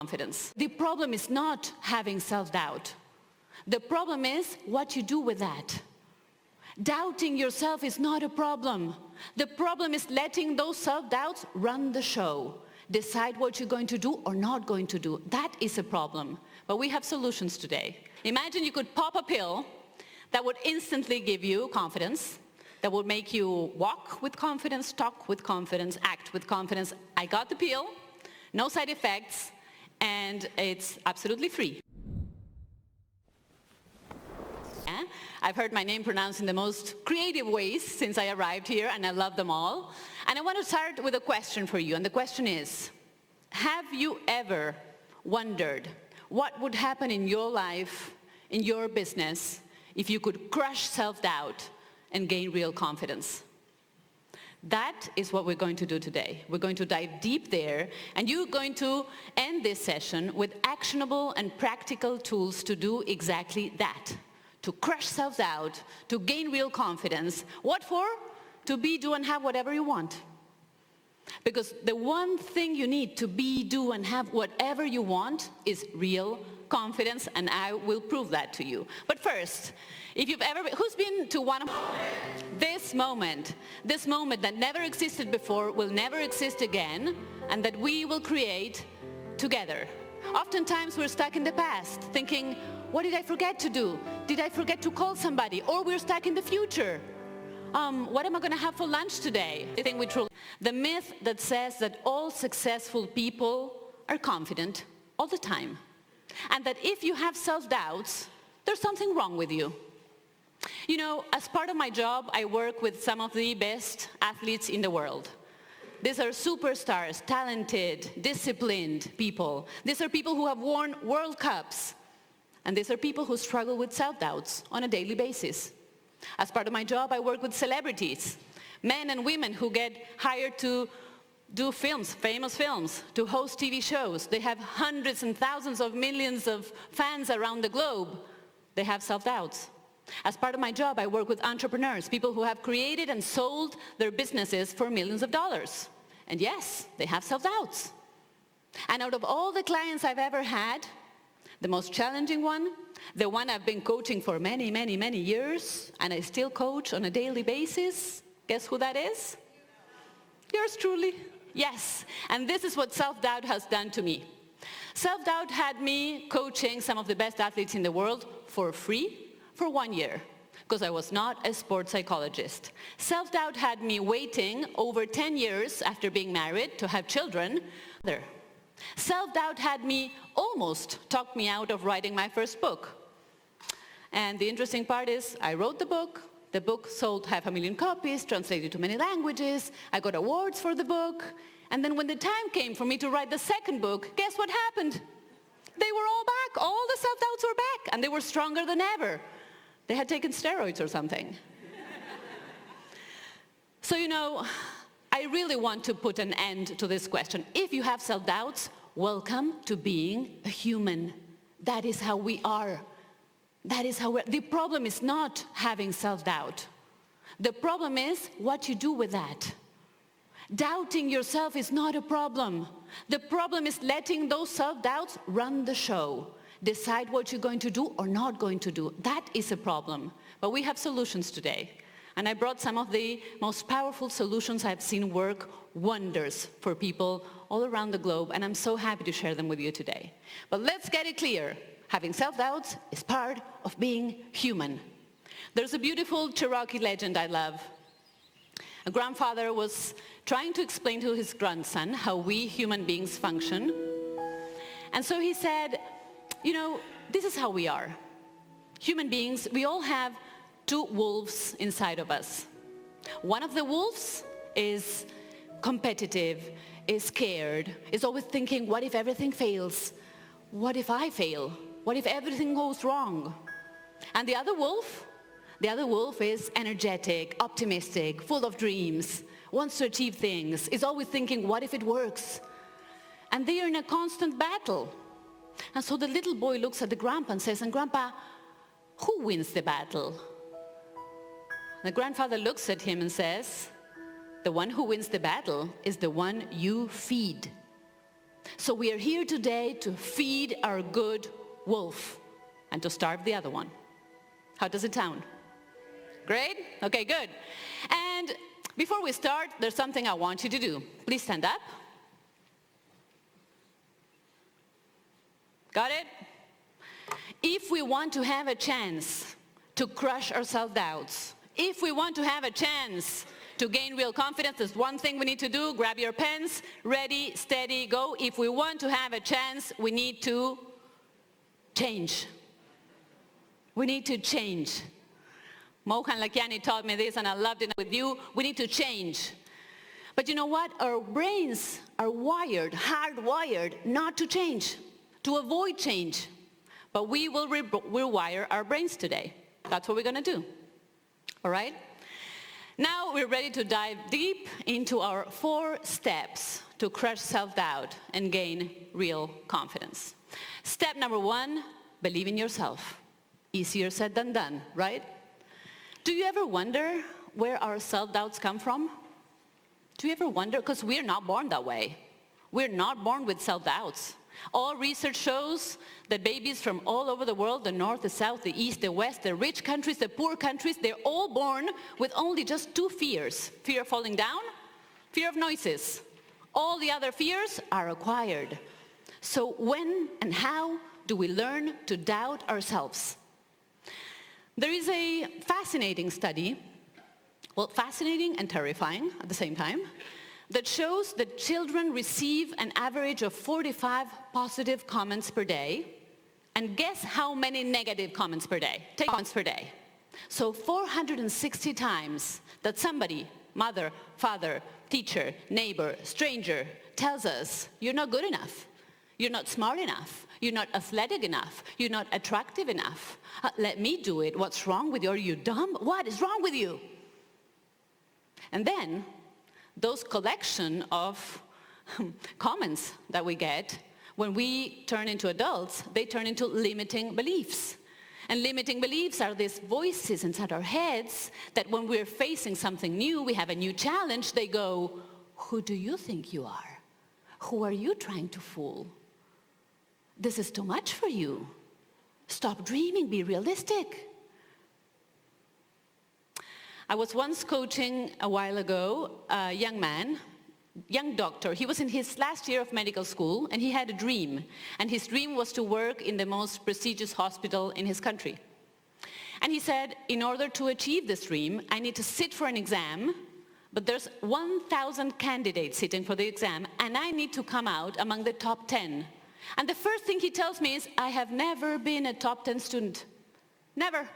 confidence. The problem is not having self-doubt. The problem is what you do with that. Doubting yourself is not a problem. The problem is letting those self-doubts run the show. Decide what you're going to do or not going to do. That is a problem. But we have solutions today. Imagine you could pop a pill that would instantly give you confidence, that would make you walk with confidence, talk with confidence, act with confidence. I got the pill, no side effects, and it's absolutely free. I've heard my name pronounced in the most creative ways since I arrived here, and I love them all. And I want to start with a question for you, and the question is, have you ever wondered what would happen in your life, in your business, if you could crush self-doubt and gain real confidence? That is what we're going to do today. We're going to dive deep there, and you're going to end this session with actionable and practical tools to do exactly that. To crush self-doubt, to gain real confidence. What for? To be, do, and have whatever you want. Because the one thing you need to be, do, and have whatever you want is real confidence, and I will prove that to you. But first, if you've ever been, who's been to one of this moment that never existed before, will never exist again, and that we will create together. Oftentimes we're stuck in the past, thinking, what did I forget to do? Did I forget to call somebody? Or we're stuck in the future. What am I going to have for lunch today? The myth that says that all successful people are confident all the time. And that if you have self-doubts, there's something wrong with you. You know, as part of my job, I work with some of the best athletes in the world. These are superstars, talented, disciplined people. These are people who have won World Cups. And these are people who struggle with self-doubts on a daily basis. As part of my job, I work with celebrities, men and women who get hired to do films, famous films, to host TV shows. They have hundreds and thousands of millions of fans around the globe. They have self-doubts. As part of my job, I work with entrepreneurs, people who have created and sold their businesses for millions of dollars. And yes, they have self-doubts. And out of all the clients I've ever had, the most challenging one, the one I've been coaching for many, many, many years, and I still coach on a daily basis, guess who that is? Yours truly. Yes, and this is what self-doubt has done to me. Self-doubt had me coaching some of the best athletes in the world for free for 1 year, because I was not a sports psychologist. Self-doubt had me waiting over 10 years after being married to have children. Self-doubt had me almost talked me out of writing my first book. And the interesting part is, I wrote the book sold 500,000 copies, translated to many languages, I got awards for the book, and then when the time came for me to write the second book, guess what happened? They were all back, all the self-doubts were back, and they were stronger than ever. They had taken steroids or something. So, you know, I really want to put an end to this question. If you have self-doubts, welcome to being a human. That is how we are. That is how the problem is not having self-doubt. The problem is what you do with that. Doubting yourself is not a problem. The problem is letting those self-doubts run the show. Decide what you're going to do or not going to do. That is a problem. But we have solutions today. And I brought some of the most powerful solutions I've seen work wonders for people all around the globe, and I'm so happy to share them with you today. But let's get it clear. Having self-doubts is part of being human. There's a beautiful Cherokee legend I love. A grandfather was trying to explain to his grandson how we human beings function. And so he said, you know, this is how we are. Human beings, we all have two wolves inside of us. One of the wolves is competitive, is scared, is always thinking, what if everything fails? What if I fail? What if everything goes wrong? And the other wolf is energetic, optimistic, full of dreams, wants to achieve things, is always thinking, what if it works? And they are in a constant battle. And so the little boy looks at the grandpa and says, and Grandpa, who wins the battle? The grandfather looks at him and says, the one who wins the battle is the one you feed. So we are here today to feed our good wolf and to starve the other one. How does it sound? Great? Okay, good. And before we start, there's something I want you to do. Please stand up. Got it? If we want to have a chance to crush our self-doubts, if we want to have a chance to gain real confidence, there's one thing we need to do. Grab your pens. Ready, steady, go. If we want to have a chance, we need to change. We need to change. Mohan Lakiani taught me this, and I loved it with you. We need to change. But you know what? Our brains are wired, hardwired, not to change, to avoid change. But we will rewire our brains today. That's what we're going to do. All right? Now we're ready to dive deep into our 4 steps to crush self-doubt and gain real confidence. Step number 1, believe in yourself. Easier said than done, right? Do you ever wonder where our self-doubts come from? Do you ever wonder? Because we're not born that way. We're not born with self-doubts. All research shows that babies from all over the world, the north, the south, the east, the west, the rich countries, the poor countries, they're all born with only just 2 fears. Fear of falling down, fear of noises. All the other fears are acquired. So when and how do we learn to doubt ourselves? There is a fascinating study, well, fascinating and terrifying at the same time, that shows that children receive an average of 45 positive comments per day. And guess how many negative comments per day? Take comments per day. So 460 times that somebody, mother, father, teacher, neighbor, stranger, tells us, you're not good enough. You're not smart enough. You're not athletic enough. You're not attractive enough. Let me do it. What's wrong with you? Are you dumb? What is wrong with you? And then those collection of comments that we get, when we turn into adults, they turn into limiting beliefs. And limiting beliefs are these voices inside our heads that when we're facing something new, we have a new challenge, they go, who do you think you are? Who are you trying to fool? This is too much for you. Stop dreaming, be realistic. I was once coaching a while ago a young man, young doctor. He was in his last year of medical school and he had a dream. And his dream was to work in the most prestigious hospital in his country. And he said, in order to achieve this dream, I need to sit for an exam, but there's 1,000 candidates sitting for the exam and I need to come out among the top 10. And the first thing he tells me is, I have never been a top 10 student. Never.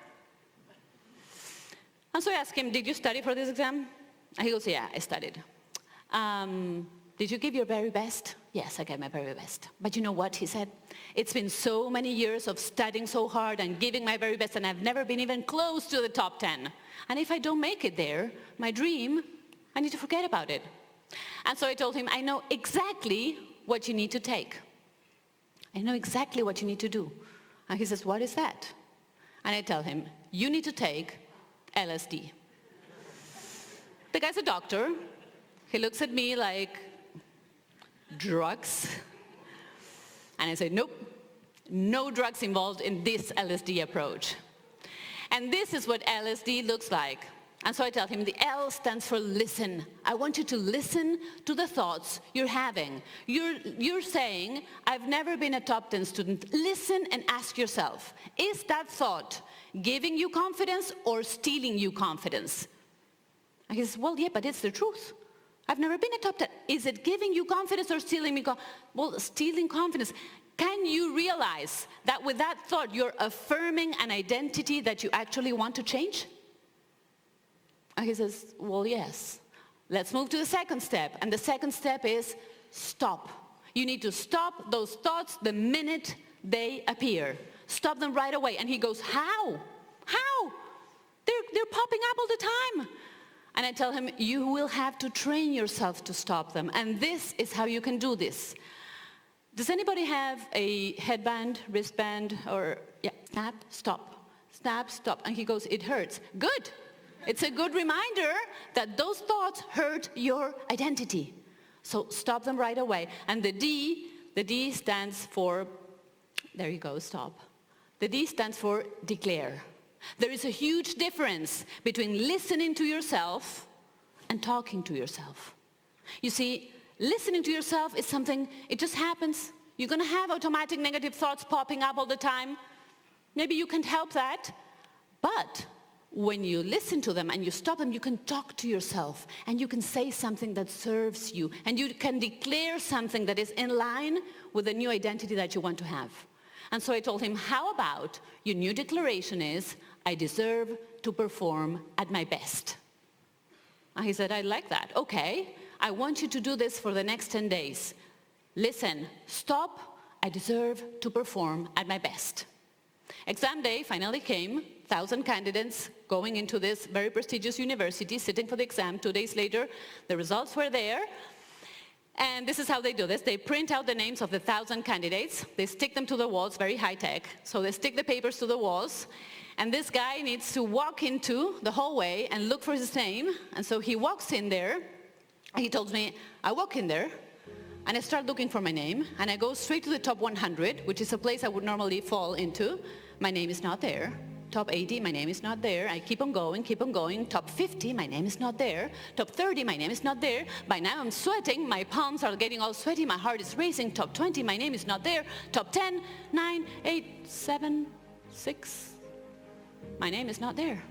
And so I asked him, did you study for this exam? And he goes, yeah, I studied. Did you give your very best? Yes, I gave my very best. But you know what, he said, it's been so many years of studying so hard and giving my very best, and I've never been even close to the top 10. And if I don't make it there, my dream, I need to forget about it. And so I told him, I know exactly what you need to take. I know exactly what you need to do. And he says, what is that? And I tell him, you need to take LSD. The guy's a doctor. He looks at me like, drugs? And I say, nope, no drugs involved in this LSD approach. And this is what LSD looks like. And so I tell him, the L stands for listen. I want you to listen to the thoughts you're having. You're saying, I've never been a top 10 student. Listen and ask yourself, is that thought giving you confidence or stealing you confidence? And he says, well, yeah, but it's the truth. I've never been a top 10. Is it giving you confidence or stealing me confidence? Well, stealing confidence. Can you realize that with that thought, you're affirming an identity that you actually want to change? And he says, well, yes. Let's move to the second step. And the second step is stop. You need to stop those thoughts the minute they appear. Stop them right away. And he goes, how? How? They're popping up all the time. And I tell him, you will have to train yourself to stop them. And this is how you can do this. Does anybody have a headband, wristband, or, yeah, snap, stop, snap, stop. And he goes, it hurts. Good. It's a good reminder that those thoughts hurt your identity. So stop them right away. And the D The D stands for, there you go, stop. The D stands for declare. There is a huge difference between listening to yourself and talking to yourself. You see, listening to yourself is something, it just happens. You're going to have automatic negative thoughts popping up all the time. Maybe you can't help that. But when you listen to them and you stop them, you can talk to yourself and you can say something that serves you and you can declare something that is in line with the new identity that you want to have. And so I told him, how about your new declaration is, I deserve to perform at my best. And he said, I like that. Okay, I want you to do this for the next 10 days. Listen, stop, I deserve to perform at my best. Exam day finally came, 1,000 candidates going into this very prestigious university, sitting for the exam. 2 days later, the results were there. And this is how they do this. They print out the names of the 1,000 candidates. They stick them to the walls, very high tech. So they stick the papers to the walls. And this guy needs to walk into the hallway and look for his name. And so he walks in there. He told me, I walk in there and I start looking for my name. And I go straight to the top 100, which is a place I would normally fall into. My name is not there. Top 80, my name is not there. I keep on going. Top 50, my name is not there. Top 30, my name is not there. By now I'm sweating. My palms are getting all sweaty. My heart is racing. Top 20, my name is not there. Top 10, 9, 8, 7, 6, my name is not there.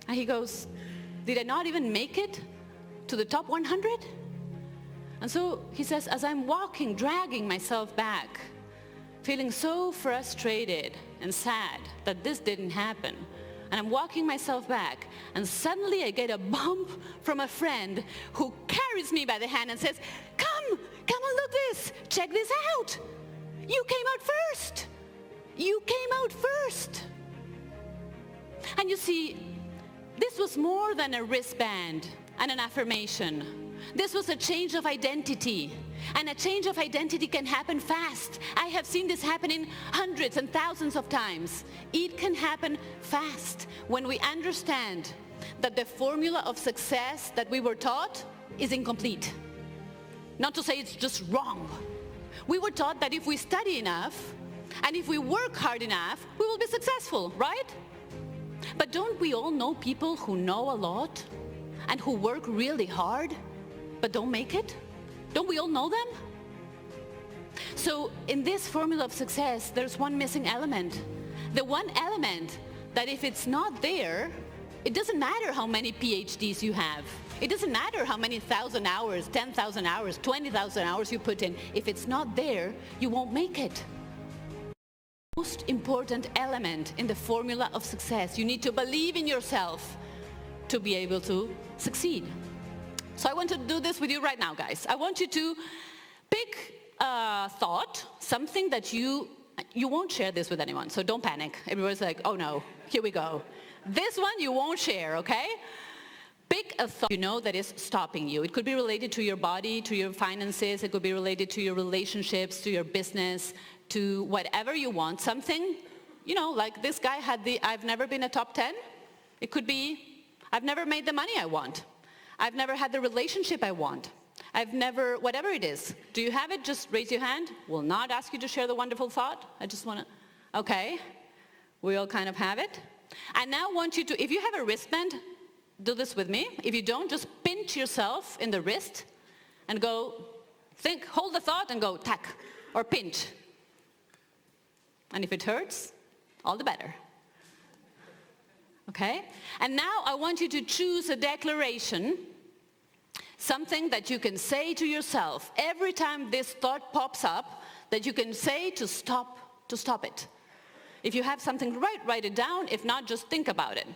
And he goes, did I not even make it to the top 100? And so he says, as I'm walking, dragging myself back, feeling so frustrated and sad that this didn't happen, and I'm walking myself back, and suddenly I get a bump from a friend who carries me by the hand and says, come and look this, check this out. You came out first. You came out first. And you see, this was more than a wristband and an affirmation. This was a change of identity. And a change of identity can happen fast. I have seen this happening hundreds and thousands of times. It can happen fast when we understand that the formula of success that we were taught is incomplete. Not to say it's just wrong. We were taught that if we study enough and if we work hard enough, we will be successful, right? But don't we all know people who know a lot and who work really hard but don't make it? Don't we all know them? So in this formula of success, there's one missing element. The one element that if it's not there, it doesn't matter how many PhDs you have. It doesn't matter how many 1,000 hours, 10,000 hours, 20,000 hours you put in. If it's not there, you won't make it. Most important element in the formula of success. You need to believe in yourself to be able to succeed. So I want to do this with you right now, guys. I want you to pick a thought, something that you won't share this with anyone, so don't panic. Everybody's like, oh no, here we go. This one you won't share, okay? Pick a thought you know that is stopping you. It could be related to your body, to your finances. It could be related to your relationships, to your business, to whatever you want. Something, you know, like this guy had the, I've never been a top 10. It could be, I've never made the money I want. I've never had the relationship I want. I've never, whatever it is. Do you have it? Just raise your hand. Will not ask you to share the wonderful thought. I just want to, okay. We all kind of have it. I now want you to, if you have a wristband, do this with me. If you don't, just pinch yourself in the wrist and go, think, hold the thought and go, tack, or pinch. And if it hurts, all the better. Okay? And now I want you to choose a declaration, something that you can say to yourself every time this thought pops up, that you can say to stop it. If you have something, write it down. If not, just think about it.